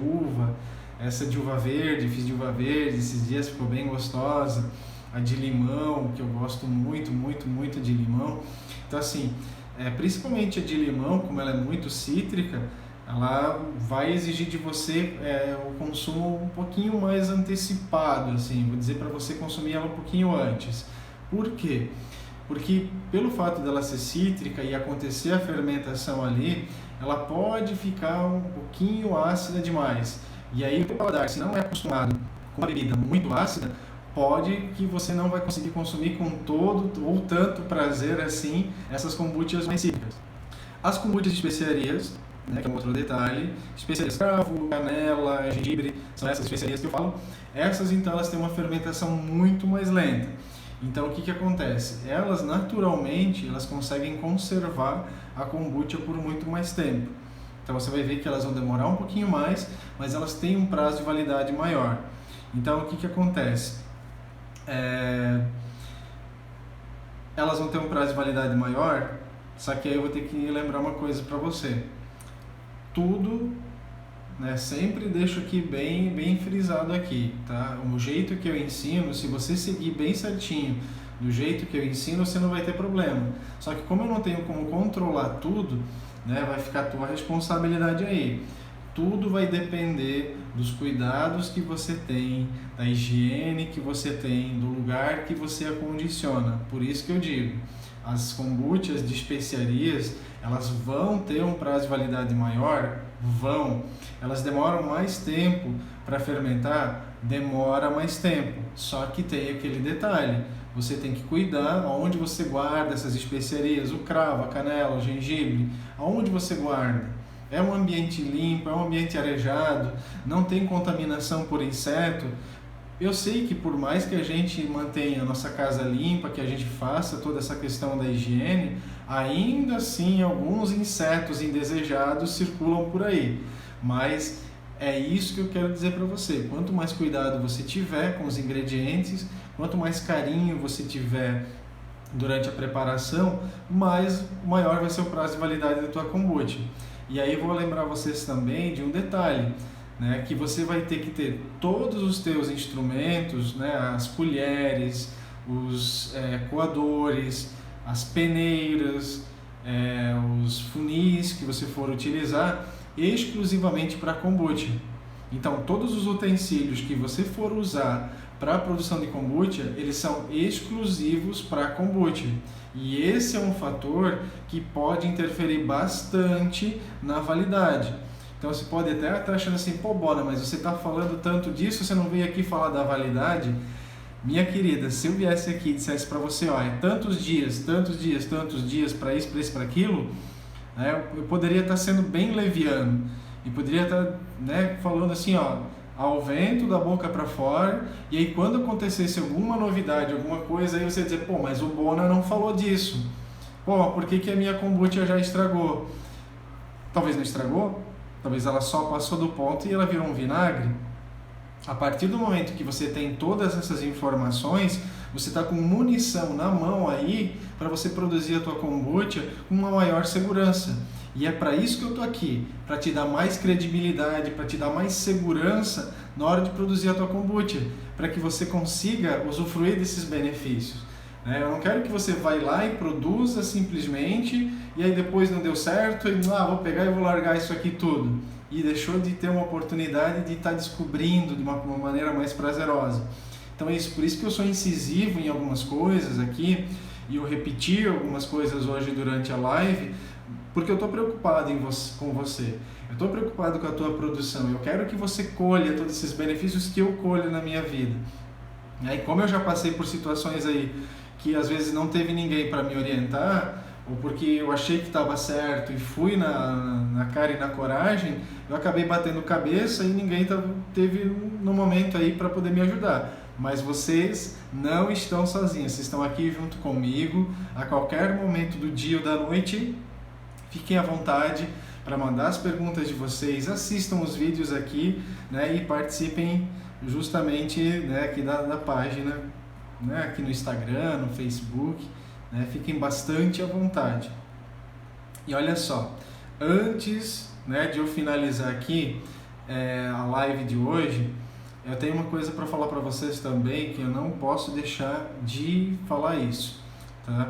uva verde, fiz de uva verde esses dias, ficou bem gostosa. A de limão, que eu gosto muito, muito, muito de limão. Então assim, principalmente a de limão, como ela é muito cítrica, ela vai exigir de você o consumo um pouquinho mais antecipado, assim, vou dizer para você consumir ela um pouquinho antes. Por quê? Porque pelo fato dela ser cítrica e acontecer a fermentação ali, ela pode ficar um pouquinho ácida demais. E aí o paladar, se não é acostumado com uma bebida muito ácida, pode que você não vai conseguir consumir com todo ou tanto prazer assim essas kombuchas mais cítricas. As kombuchas de especiarias, né, que é um outro detalhe, especiarias cravo, canela, gengibre, são essas especiarias que eu falo. Essas então elas têm uma fermentação muito mais lenta. Então o que acontece? Elas naturalmente elas conseguem conservar a kombucha por muito mais tempo. Então você vai ver que elas vão demorar um pouquinho mais, mas elas têm um prazo de validade maior. Então o que acontece? Elas vão ter um prazo de validade maior, só que aí eu vou ter que lembrar uma coisa para você. Tudo, né, sempre deixo aqui bem frisado aqui, tá? O jeito que eu ensino, se você seguir bem certinho do jeito que eu ensino, você não vai ter problema. Só que como eu não tenho como controlar tudo, né, vai ficar a tua responsabilidade aí. Tudo vai depender dos cuidados que você tem, da higiene que você tem, do lugar que você acondiciona. Por isso que eu digo, as kombuchas de especiarias, elas vão ter um prazo de validade maior? Vão. Elas demoram mais tempo para fermentar? Demora mais tempo. Só que tem aquele detalhe, você tem que cuidar onde você guarda essas especiarias, o cravo, a canela, o gengibre, aonde você guarda. É um ambiente limpo, é um ambiente arejado, não tem contaminação por inseto. Eu sei que por mais que a gente mantenha a nossa casa limpa, que a gente faça toda essa questão da higiene, ainda assim alguns insetos indesejados circulam por aí. Mas é isso que eu quero dizer para você. Quanto mais cuidado você tiver com os ingredientes, quanto mais carinho você tiver durante a preparação, maior vai ser o prazo de validade da tua kombucha. E aí vou lembrar vocês também de um detalhe, né, que você vai ter que ter todos os teus instrumentos, né, as colheres, os coadores, as peneiras, os funis que você for utilizar exclusivamente para kombucha. Então todos os utensílios que você for usar para a produção de kombucha, eles são exclusivos para kombucha. E esse é um fator que pode interferir bastante na validade. Então você pode até estar achando assim, pô Bona, mas você está falando tanto disso, você não veio aqui falar da validade? Minha querida, se eu viesse aqui e dissesse para você, ó, tantos dias para isso, para aquilo, né, eu poderia estar sendo bem leviano e poderia estar, né, falando assim, ó, ao vento, da boca para fora, e aí quando acontecesse alguma novidade, alguma coisa, aí você ia dizer, pô, mas o Bona não falou disso. Pô, por que a minha kombucha já estragou? Talvez não estragou, talvez ela só passou do ponto e ela virou um vinagre. A partir do momento que você tem todas essas informações, você está com munição na mão aí para você produzir a tua kombucha com uma maior segurança. E é para isso que eu estou aqui, para te dar mais credibilidade, para te dar mais segurança na hora de produzir a tua kombucha, para que você consiga usufruir desses benefícios. Eu não quero que você vá lá e produza simplesmente e aí depois não deu certo e vou pegar e vou largar isso aqui tudo. E deixou de ter uma oportunidade de estar descobrindo de uma maneira mais prazerosa. Então é isso, por isso que eu sou incisivo em algumas coisas aqui e eu repeti algumas coisas hoje durante a live, porque eu estou preocupado com você, eu estou preocupado com a tua produção, eu quero que você colha todos esses benefícios que eu colho na minha vida. E aí, como eu já passei por situações aí que às vezes não teve ninguém para me orientar, ou porque eu achei que estava certo e fui na cara e na coragem, eu acabei batendo cabeça e ninguém teve no momento aí para poder me ajudar. Mas vocês não estão sozinhos, vocês estão aqui junto comigo a qualquer momento do dia ou da noite. Fiquem à vontade para mandar as perguntas de vocês, assistam os vídeos aqui, né, e participem justamente, né, aqui da página, né, aqui no Instagram, no Facebook, né, fiquem bastante à vontade. E olha só, antes, né, de eu finalizar aqui a live de hoje, eu tenho uma coisa para falar para vocês também, que eu não posso deixar de falar isso, tá?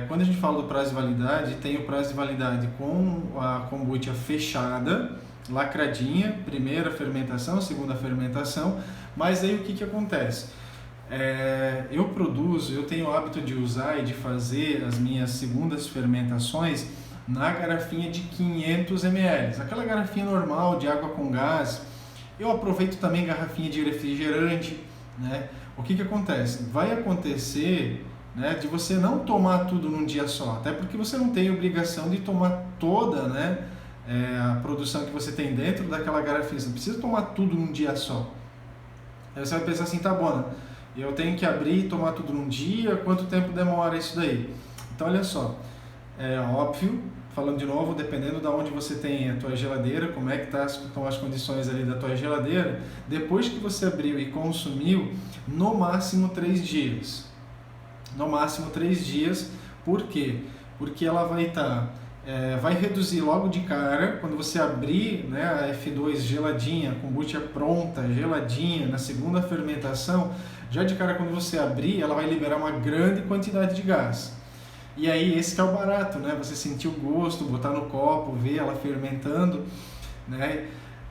Quando a gente fala do prazo de validade, tem o prazo de validade com a kombucha fechada, lacradinha, primeira fermentação, segunda fermentação, mas aí o que acontece? Eu tenho o hábito de usar e de fazer as minhas segundas fermentações na garrafinha de 500 ml, aquela garrafinha normal de água com gás. Eu aproveito também garrafinha de refrigerante, né? O que acontece? Vai acontecer, né, de você não tomar tudo num dia só, até porque você não tem obrigação de tomar toda, né, a produção que você tem dentro daquela garrafinha. Você não precisa tomar tudo num dia só. Aí você vai pensar assim, tá bom, né? Eu tenho que abrir e tomar tudo num dia, quanto tempo demora isso daí? Então olha só, é óbvio, falando de novo, dependendo de onde você tem a tua geladeira, como é que estão as condições ali da tua geladeira, depois que você abriu e consumiu, no máximo 3 dias. No máximo 3 dias, por quê? Porque ela vai vai reduzir logo de cara, quando você abrir, né, a F2 geladinha, a kombucha pronta, geladinha, na segunda fermentação, já de cara quando você abrir, ela vai liberar uma grande quantidade de gás. E aí esse que é o barato, né? Você sentir o gosto, botar no copo, ver ela fermentando, né?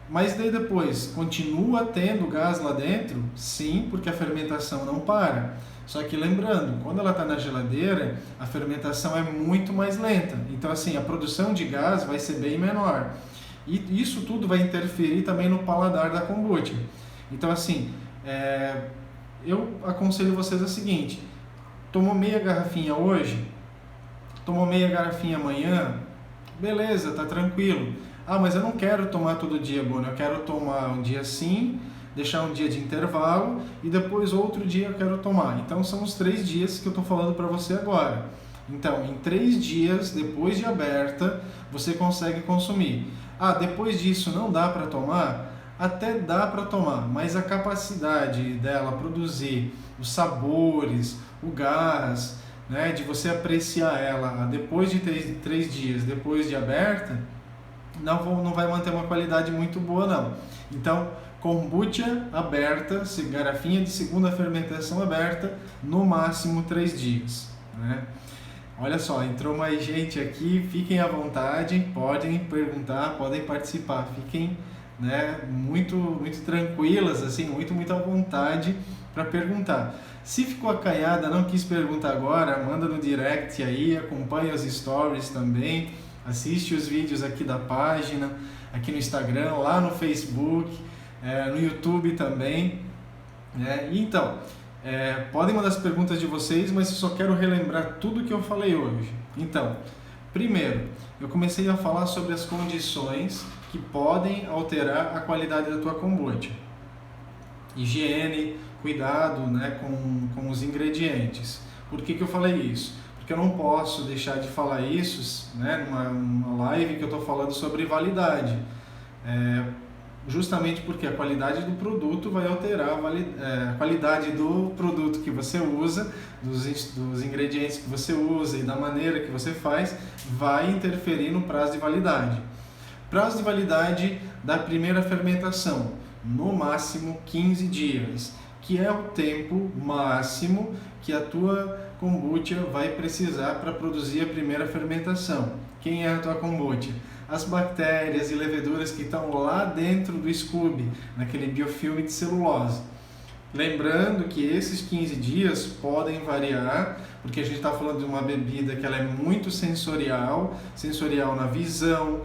Mas daí depois, continua tendo gás lá dentro? Sim, porque a fermentação não para. Só que lembrando, quando ela está na geladeira, a fermentação é muito mais lenta. Então assim, a produção de gás vai ser bem menor. E isso tudo vai interferir também no paladar da kombucha. Então assim, eu aconselho vocês o seguinte: tomou meia garrafinha hoje, tomou meia garrafinha amanhã, beleza, tá tranquilo. Ah, mas eu não quero tomar todo dia, Bono, eu quero tomar um dia sim, deixar um dia de intervalo e depois outro dia eu quero tomar. Então são os 3 dias que eu estou falando para você agora. Então, em 3 dias, depois de aberta, você consegue consumir. Ah, depois disso não dá para tomar? Até dá para tomar, mas a capacidade dela produzir os sabores, o gás, né, de você apreciar ela depois de 3 dias, depois de aberta, não vai manter uma qualidade muito boa não. Então, kombucha aberta, garrafinha de segunda fermentação aberta, no máximo 3 dias, né? Olha só, entrou mais gente aqui, fiquem à vontade, podem perguntar, podem participar, fiquem, né, muito tranquilas, assim, muito à vontade para perguntar. Se ficou acanhada, não quis perguntar agora, manda no direct aí, acompanha os stories também, assiste os vídeos aqui da página, aqui no Instagram, lá no Facebook, no YouTube também, né? Então, podem mandar as perguntas de vocês, mas eu só quero relembrar tudo que eu falei hoje. Então, primeiro, eu comecei a falar sobre as condições que podem alterar a qualidade da tua kombucha. Higiene, cuidado, né, com os ingredientes. Por que eu falei isso? Porque eu não posso deixar de falar isso, né, numa live que eu estou falando sobre validade. Justamente porque a qualidade do produto vai alterar a qualidade do produto que você usa, dos ingredientes que você usa e da maneira que você faz, vai interferir no prazo de validade. Prazo de validade da primeira fermentação, no máximo 15 dias, que é o tempo máximo que a tua kombucha vai precisar para produzir a primeira fermentação. Quem é a tua kombucha? As bactérias e leveduras que estão lá dentro do scooby, naquele biofilme de celulose. Lembrando que esses 15 dias podem variar, porque a gente está falando de uma bebida que ela é muito sensorial na visão,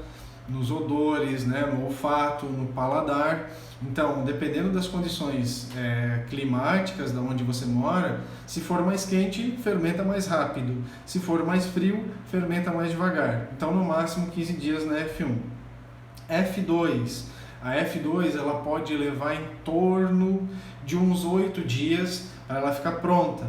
nos odores, né, no olfato, no paladar. Então, dependendo das condições climáticas da onde você mora, se for mais quente, fermenta mais rápido. Se for mais frio, fermenta mais devagar. Então, no máximo 15 dias na F1. F2. A F2 ela pode levar em torno de uns 8 dias para ela ficar pronta,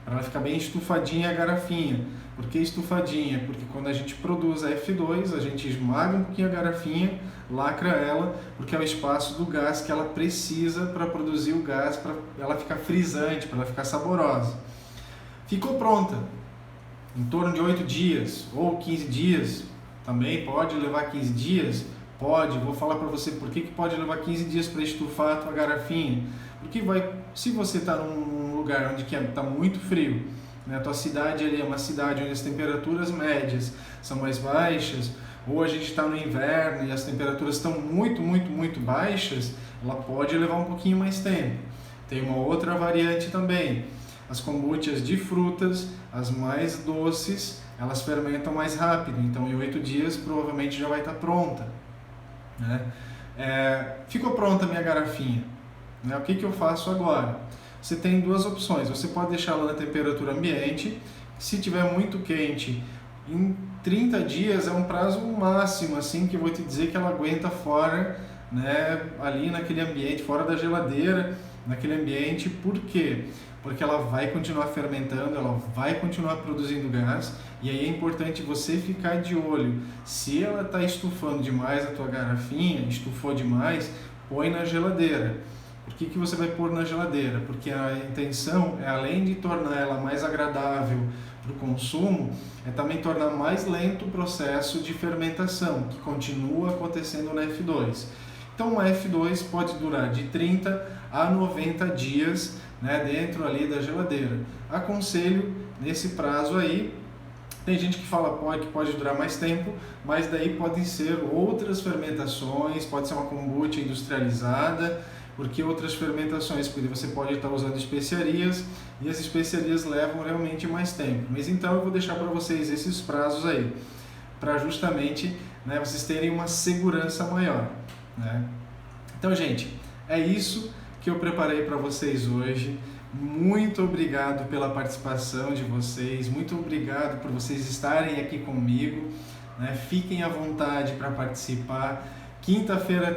para ela ficar bem estufadinha a garrafinha. Por que estufadinha? Porque quando a gente produz a F2, a gente esmaga um pouquinho a garrafinha, lacra ela, porque é o espaço do gás que ela precisa para produzir o gás, para ela ficar frisante, para ela ficar saborosa. Ficou pronta, em torno de 8 dias ou 15 dias, também pode levar 15 dias, pode, vou falar para você por que pode levar 15 dias para estufar a tua garrafinha. Porque se você está num lugar onde está muito frio, né, a tua cidade ali é uma cidade onde as temperaturas médias são mais baixas, ou a gente está no inverno e as temperaturas estão muito baixas, ela pode levar um pouquinho mais tempo. Tem uma outra variante também, as kombuchas de frutas, as mais doces, elas fermentam mais rápido, então em 8 dias provavelmente já vai estar pronta, né? Ficou pronta a minha garrafinha, né? O que eu faço agora? Você tem duas opções, você pode deixar ela na temperatura ambiente, se tiver muito quente, em 30 dias é um prazo máximo, assim, que eu vou te dizer que ela aguenta fora, né, ali naquele ambiente, fora da geladeira, naquele ambiente. Por quê? Porque ela vai continuar fermentando, ela vai continuar produzindo gás, e aí é importante você ficar de olho. Se ela está estufando demais a tua garrafinha, estufou demais, põe na geladeira. Por que você vai pôr na geladeira? Porque a intenção é, além de tornar ela mais agradável para o consumo, é também tornar mais lento o processo de fermentação, que continua acontecendo na F2. Então, uma F2 pode durar de 30 a 90 dias, né, dentro ali da geladeira. Aconselho nesse prazo aí. Tem gente que fala que pode durar mais tempo, mas daí podem ser outras fermentações, pode ser uma kombucha industrializada, porque outras fermentações, porque você pode estar usando especiarias, e as especiarias levam realmente mais tempo. Mas então eu vou deixar para vocês esses prazos aí, para justamente, né, vocês terem uma segurança maior, né? Então, gente, é isso que eu preparei para vocês hoje. Muito obrigado pela participação de vocês, muito obrigado por vocês estarem aqui comigo, né? Fiquem à vontade para participar. Quinta-feira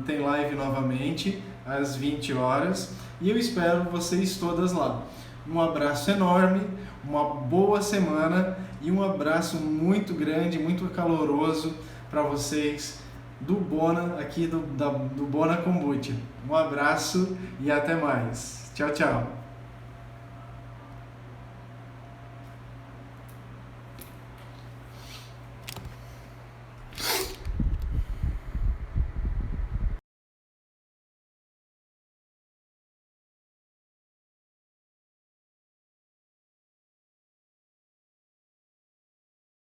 tem live novamente, às 20 horas, e eu espero vocês todas lá. Um abraço enorme, uma boa semana e um abraço muito grande, muito caloroso para vocês do Bona, aqui do Bona Kombucha. Um abraço e até mais. Tchau, tchau.